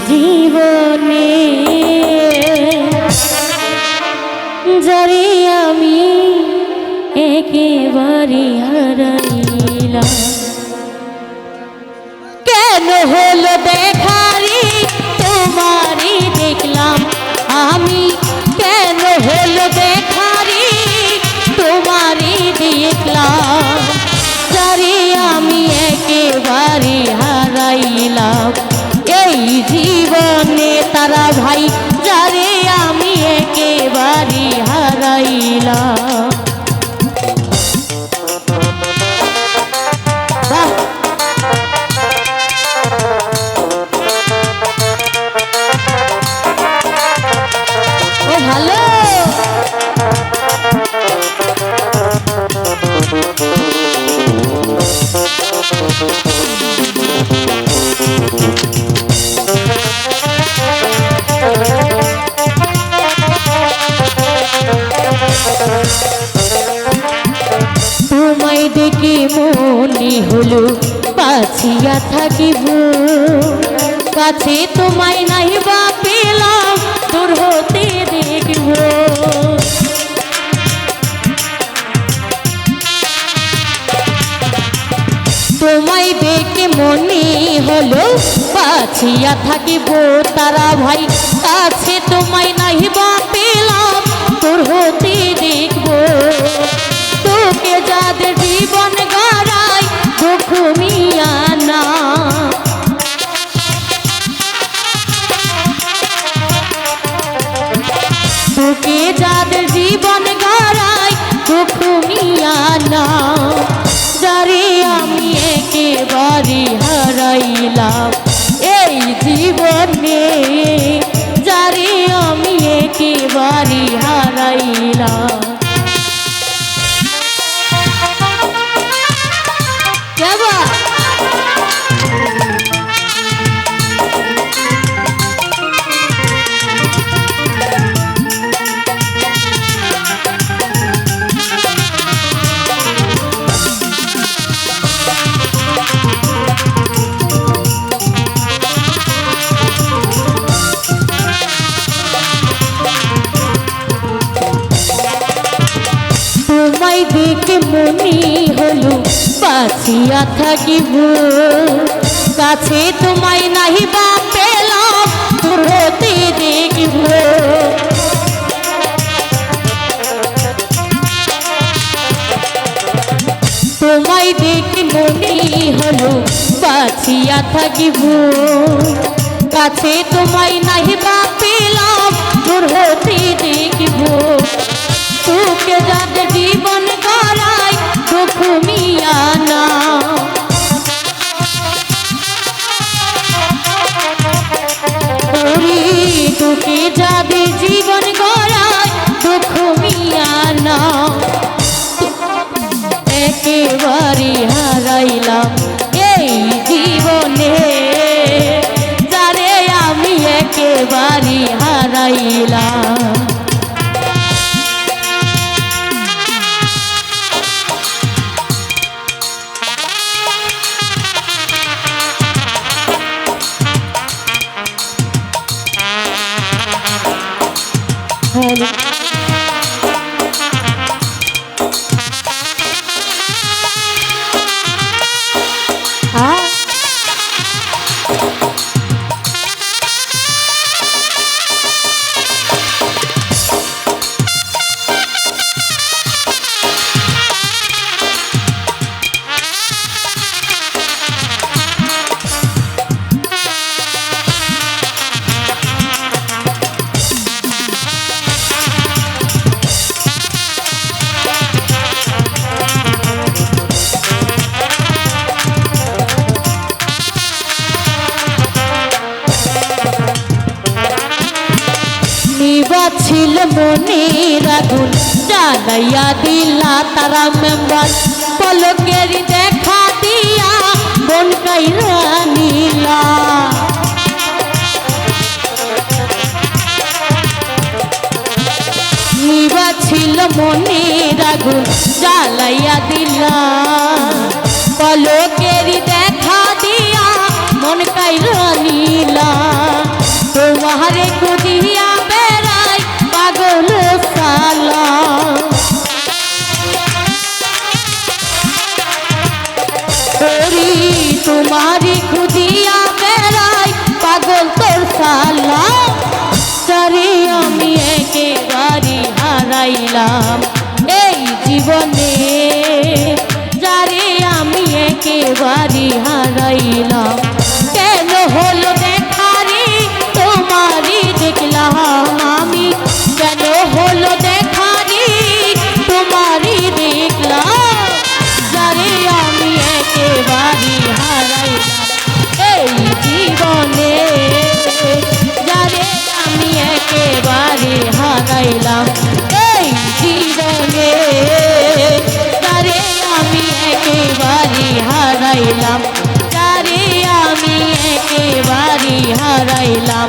জীবনে যারে আমি একেবারে হারাইলাম, কেন হলো দেখারি তোমারই দেখলাম আমি, কেন হলো দেখারি তোমারই দেখলাম, যারে আমি একেবারে হারাইলাম এই জীবনে তারা ভাই, যারে আমি একেবারে হারাইলাম। ও ভালো তোমায় দেখে মনে হলো বাঁচিয়া থাকিব, কাছে তোমায় নাই বা পেলাম দূর হতে দেখব। তোমায় দেখে মনে হলো বাঁচিয়া থাকিব তারা ভাই, কাছে তোমায় নাই বা পেলাম দূর হতে দেখব। তোকে যাদের জীবন গড়াই ঘুমিয়া না, তোকে যাদের জীবন গড়াই ঘুমিয়া না, যারে আমি একেবারে হারাইলাম এই জীবনে, যারে আমি একেবারে হারাইলাম। তোমায় দেখে মনে হলো বাঁচিয়া থাকিব, কাছে তোমায় নাহি বা পেলাম দূর হতে দেখব। তোমায় দেখে মনে হলো বাঁচিয়া থাকিব, কাছে তোমায় নাহি বা পেলাম দূর হতে দেখব। তোকে যাদের জীবন গড়াই ঘুমিয়া না, তোকে যাদের জীবন গড়াই ঘুমিয়া না, একেবারে হারাইলাম এই জীবনে, যারে আমি একেবারে হারাইলাম। ছিল মনের আগুন জ্বালাইয়া দিলা তারা মেম্বার, পলকের দেখা দিয়া বন কাইরা নীলা। নিবা ছিল মনের আগুন জ্বালাইয়া দিলা, পলকের দেখা দিয়া মন কাইরা নীলা। তোমারই খুঁজিয়া বেড়াই পাগল তোর সালাম যারে আমি একেবারে হারাইলাম এই জীবনে যারে আমি একেবারে হারাইলাম কেন হলো দেখারি তোমারই দেখলাম আমি কেন হলো দেখারি তোমারই দেখলাম যারে আমি একেবারে হারাইলাম এই জীবনে যারে আমি একেবারে হারাইলাম এই জীবনে যারে আমি একেবারে হারাইলাম যারে আমি একেবারে হারাইলাম